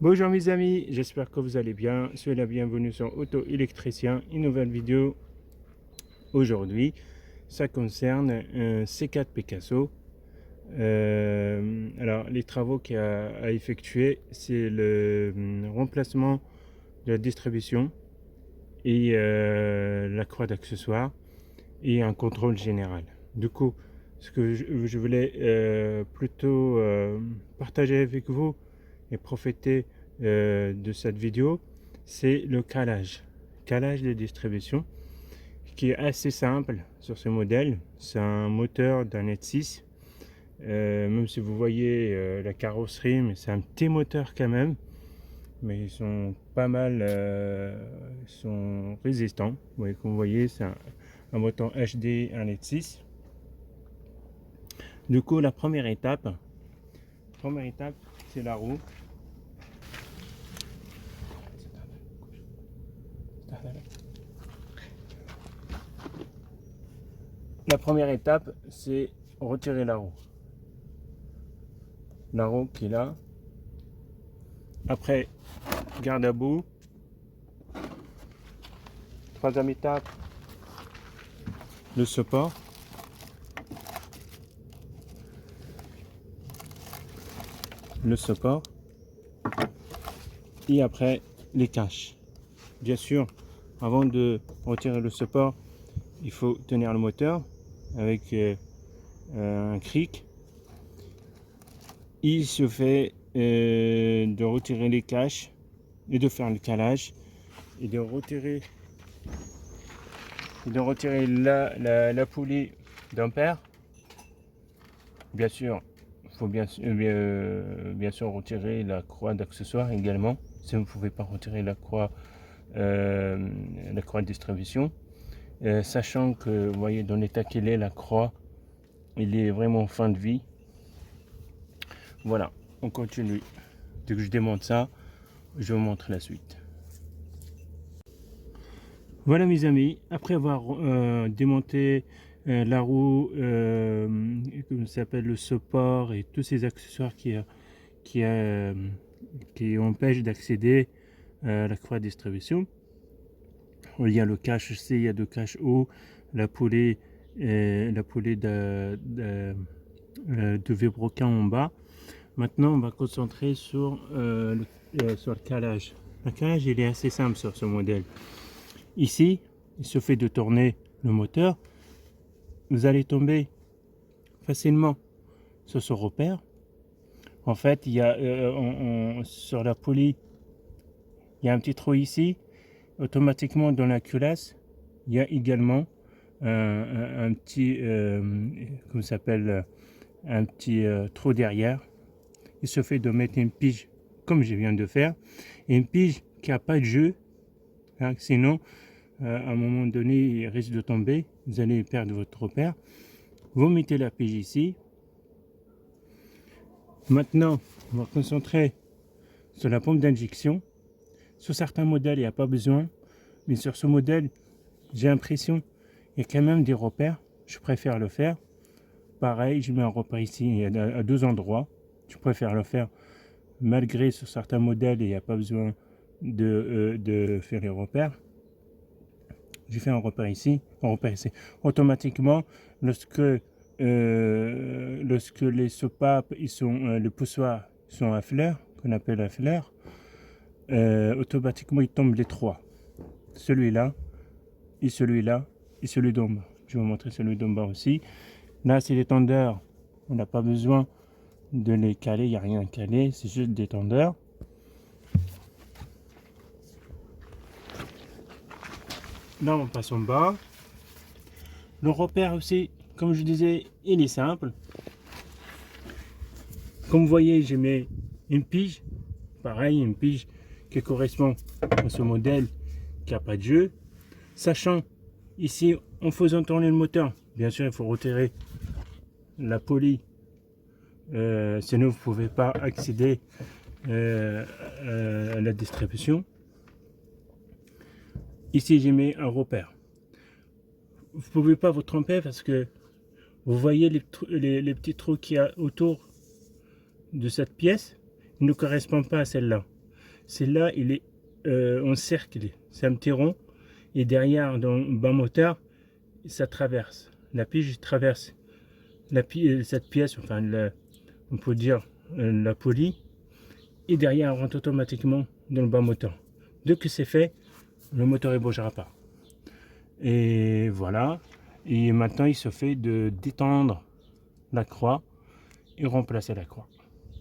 Bonjour mes amis, j'espère que vous allez bien. Soyez la bienvenue sur Auto Électricien, une nouvelle vidéo aujourd'hui. Ça concerne un C4 Picasso. Alors les travaux qu'il y a à effectuer, c'est le remplacement de la distribution et la croix d'accessoires et un contrôle général. Du coup, ce que je voulais plutôt partager avec vous et profiter de cette vidéo, c'est le calage de distribution qui est assez simple sur ce modèle. C'est un moteur d'un net 6, même si vous voyez la carrosserie, mais c'est un petit moteur quand même, mais ils sont pas mal, ils sont résistants. Comme vous voyez, c'est un moteur HD, un net 6. Du coup, la première étape, c'est la roue. La première étape, c'est retirer la roue. La roue qui est là. Après, garde à bout. Troisième étape, le support. Et après, les caches. Bien sûr, avant de retirer le support, il faut tenir le moteur avec un cric. Il se fait de retirer les caches et de faire le calage et de retirer la poulie d'ampère. Bien sûr, il faut bien sûr retirer la croix d'accessoire également. Si vous ne pouvez pas retirer la croix de distribution, sachant que vous voyez dans l'état qu'il est, la croix, il est vraiment en fin de vie. Voilà, on continue. Dès que je démonte ça, je vous montre la suite. Voilà mes amis, après avoir démonté la roue, comme ça s'appelle, le support et tous ces accessoires qui empêchent d'accéder à la croix de distribution. Il y a le cache C, il y a le cache O, la poulie de vébroquin en bas. Maintenant, on va concentrer sur le calage. Le calage, il est assez simple sur ce modèle. Ici, il suffit de tourner le moteur. Vous allez tomber facilement sur ce repère. En fait, il y a sur la poulie, il y a un petit trou ici. Automatiquement, dans la culasse, il y a également un petit, comment ça s'appelle, un petit trou derrière. Il suffit de mettre une pige comme je viens de faire, et une pige qui n'a pas de jeu, hein, sinon à un moment donné il risque de tomber, vous allez perdre votre repère. Vous mettez la pige ici. Maintenant on va concentrer sur la pompe d'injection. Sur certains modèles il n'y a pas besoin, mais sur ce modèle j'ai l'impression il y a quand même des repères, je préfère le faire. Pareil, je mets un repère ici à deux endroits, je préfère le faire. Malgré sur certains modèles il n'y a pas besoin de faire les repères. J'ai fait un repère ici, Automatiquement, lorsque les soupapes, les poussoirs sont à fleur, qu'on appelle à fleur, automatiquement ils tombent les trois. Celui-là, et celui-là, et celui d'en bas. Je vais vous montrer celui d'en bas aussi. Là, c'est les tendeurs. On n'a pas besoin de les caler, il n'y a rien à caler, c'est juste des tendeurs. Là, on passe en bas. Le repère aussi, comme je disais, il est simple. Comme vous voyez, j'ai mis une pige. Pareil, une pige qui correspond à ce modèle qui n'a pas de jeu. Sachant, ici, en faisant tourner le moteur, bien sûr, il faut retirer la poulie. Sinon, vous ne pouvez pas accéder à la distribution. Ici, j'ai mis un repère. Vous ne pouvez pas vous tromper parce que vous voyez les petits trous qu'il y a autour de cette pièce, ne correspondent pas à celle-là. Celui-là, il est encerclé. C'est un petit rond. Et derrière, dans le bas moteur, ça traverse. La pige traverse cette pièce, enfin, on peut dire la poulie. Et derrière, elle rentre automatiquement dans le bas moteur. Dès que c'est fait, le moteur ne bougera pas. Et voilà. Et maintenant, il se fait de détendre la croix et remplacer la croix.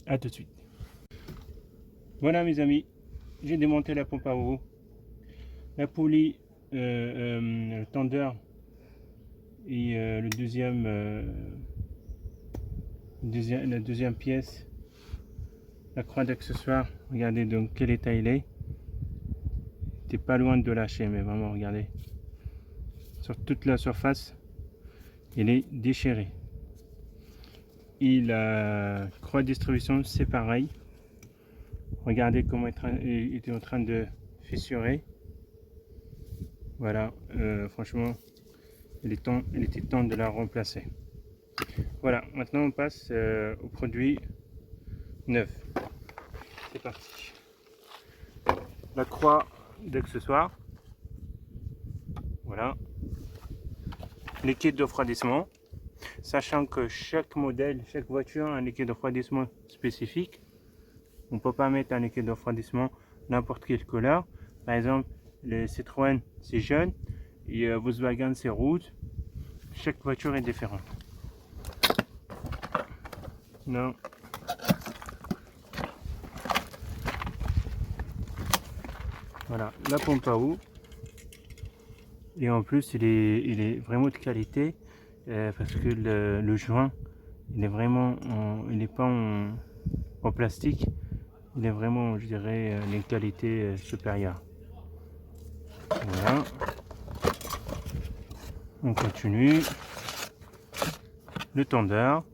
A tout de suite. Voilà mes amis, j'ai démonté la pompe à eau, la poulie, le tendeur et la deuxième pièce, la croix d'accessoire. Regardez donc quel état il est. T'es pas loin de lâcher, mais vraiment regardez. Sur toute la surface, il est déchiré. Et la croix de distribution, c'est pareil. Regardez comment il était en train de fissurer. Voilà, franchement, il était temps de la remplacer. Voilà, maintenant on passe au produit neuf. C'est parti. La croix d'accessoire. Voilà. Liquide de refroidissement. Sachant que chaque modèle, chaque voiture a un liquide de refroidissement spécifique. On ne peut pas mettre un liquide de refroidissement n'importe quelle couleur. Par exemple, le Citroën c'est jaune et Volkswagen c'est rouge. Chaque voiture est différente. Non. Voilà, la pompe à eau. Et en plus, il est vraiment de qualité parce que le joint, il est vraiment, il n'est pas en plastique. Il est vraiment, je dirais, d'une qualité supérieure. Voilà. On continue. Le tendeur.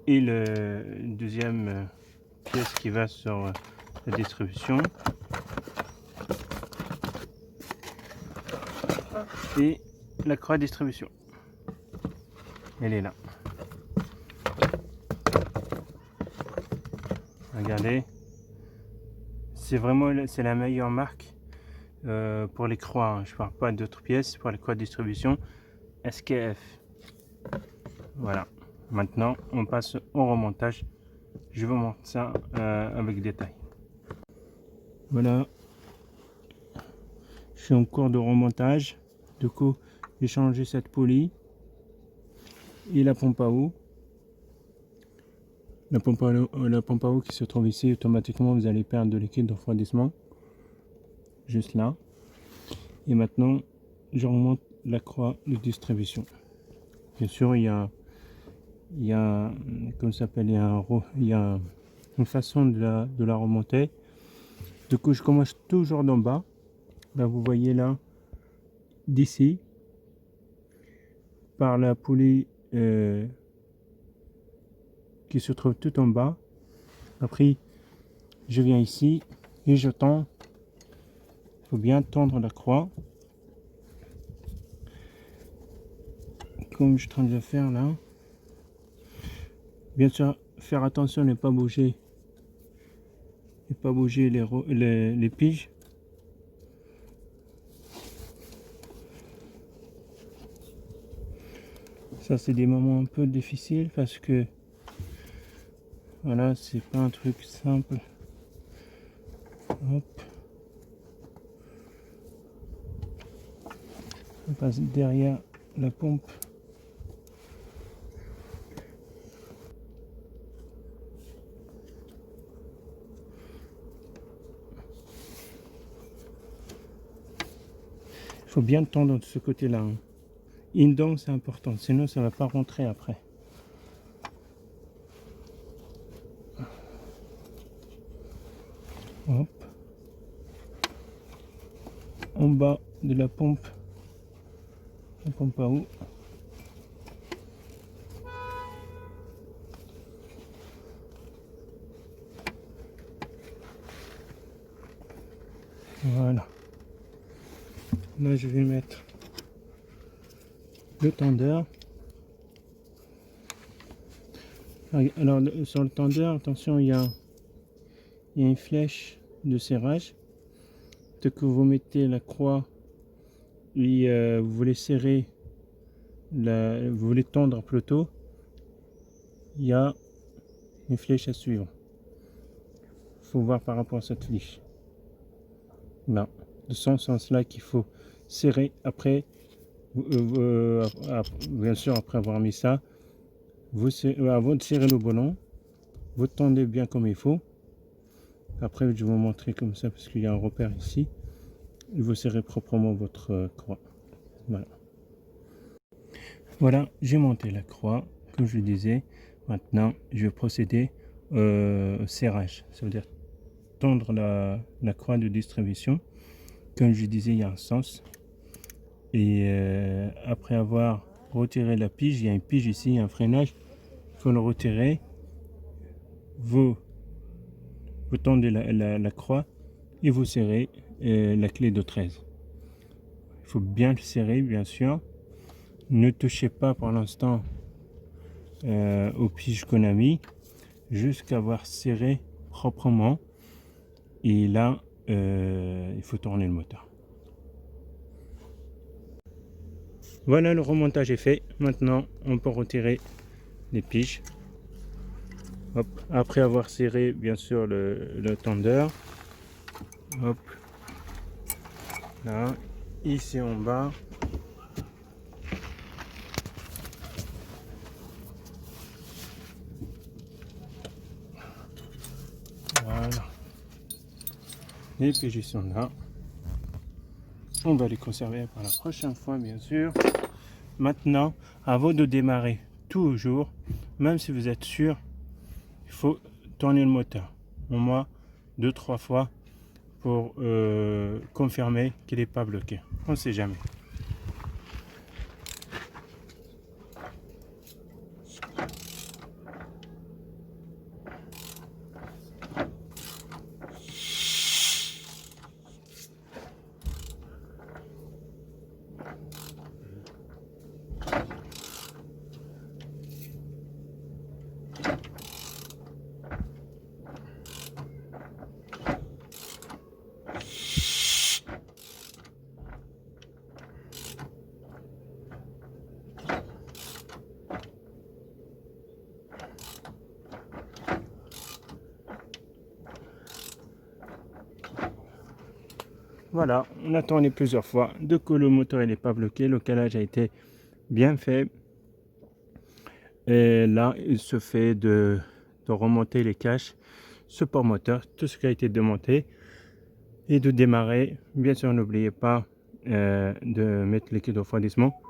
Et le deuxième pièce qui va sur la distribution. Et la croix de distribution. Elle est là. Regardez. C'est la meilleure marque pour les croix. Hein. Je ne parle pas d'autres pièces pour les croix de distribution. SKF. Voilà. Maintenant, on passe au remontage. Je vous montre ça avec détail. Voilà. Je suis en cours de remontage. Du coup, j'ai changé cette poulie et la pompe à eau. La pompe à eau qui se trouve ici, automatiquement, vous allez perdre de liquide de refroidissement. Juste là. Et maintenant, je remonte la croix de distribution. Bien sûr, il y a comment ça s'appelle, il y a une façon de la remonter. Du coup, je commence toujours d'en bas. Là, vous voyez là, d'ici, par la poulie qui se trouve tout en bas. Après, je viens ici et je tends. Il faut bien tendre la croix. Comme je suis en train de le faire là. Bien sûr, faire attention à ne pas bouger. Ne pas bouger les piges. Ça, c'est des moments un peu difficiles parce que voilà, c'est pas un truc simple. Hop. On passe derrière la pompe. Il faut bien tendre de ce côté-là. Hein. Une dent, c'est important, sinon ça va pas rentrer après. Hop. En bas de la pompe à eau. Voilà. Là, je vais mettre le tendeur. Alors, sur le tendeur, attention, il y a il y a une flèche de serrage. Dès que vous mettez la croix et vous voulez serrer, vous voulez tendre plutôt, il y a une flèche à suivre. Il faut voir par rapport à cette flèche. Là, de ce sens-là qu'il faut serrer après, bien sûr après avoir mis ça, avant de serrer le ballon, vous tendez bien comme il faut. Après je vais vous montrer comme ça parce qu'il y a un repère ici. Et vous serrez proprement votre croix. Voilà. Voilà, j'ai monté la croix, comme je le disais. Maintenant, je vais procéder au serrage. Ça veut dire tendre la croix de distribution. Comme je disais, il y a un sens. Et après avoir retiré la pige, il y a une pige ici, un freinage. Il faut le retirer. Vous tendez la croix et vous serrez la clé de 13. Il faut bien le serrer, bien sûr. Ne touchez pas pour l'instant aux piges qu'on a mis jusqu'à avoir serré proprement. Et là, il faut tourner le moteur. Voilà, le remontage est fait. Maintenant, on peut retirer les piges. Hop. Après avoir serré, bien sûr, le tendeur. Hop. Là, ici en bas. Voilà. Les piges sont là. On va les conserver pour la prochaine fois, bien sûr. Maintenant, à vous de démarrer toujours, même si vous êtes sûr, il faut tourner le moteur au moins 2-3 fois pour confirmer qu'il n'est pas bloqué. On ne sait jamais. Voilà, on a tourné plusieurs fois. Dès que le moteur n'est pas bloqué, le calage a été bien fait. Et là, il se fait de remonter les caches, support moteur, tout ce qui a été démonté. Et de démarrer. Bien sûr, n'oubliez pas de mettre le liquide de refroidissement.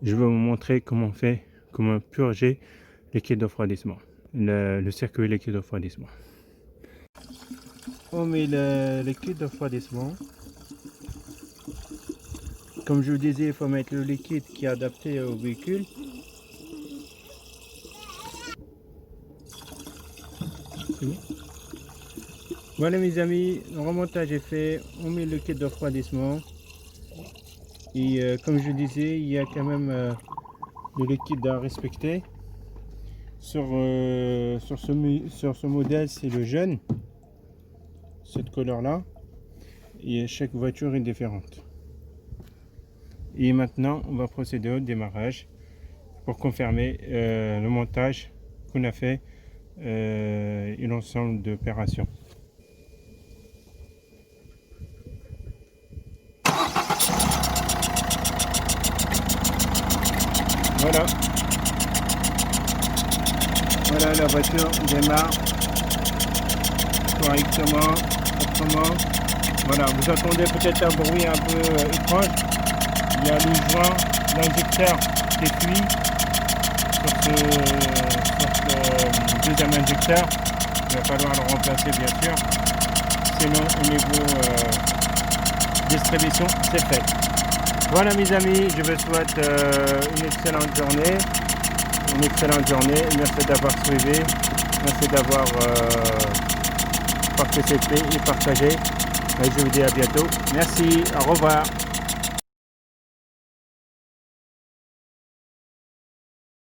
Je vais vous montrer comment on fait, comment purger le liquide de refroidissement, le circuit liquide de refroidissement. On met le liquide de refroidissement. Comme je vous disais, il faut mettre le liquide qui est adapté au véhicule. Voilà mes amis, le remontage est fait. On met le liquide de refroidissement. Et comme je disais, il y a quand même le liquide à respecter. Sur ce modèle, c'est le jaune, cette couleur là. Et chaque voiture est différente. Et maintenant, on va procéder au démarrage pour confirmer le montage qu'on a fait et l'ensemble d'opérations. Voilà. Voilà, la voiture démarre correctement, proprement. Voilà, vous entendez peut-être un bruit un peu étrange. Il y a le joint, l'injecteur qui est cuit sur ce deuxième injecteur. Il va falloir le remplacer bien sûr. Sinon au niveau distribution, c'est fait. Voilà mes amis, je vous souhaite une excellente journée. Merci d'avoir suivi. Merci d'avoir participé et partagé. Je vous dis à bientôt. Merci, au revoir.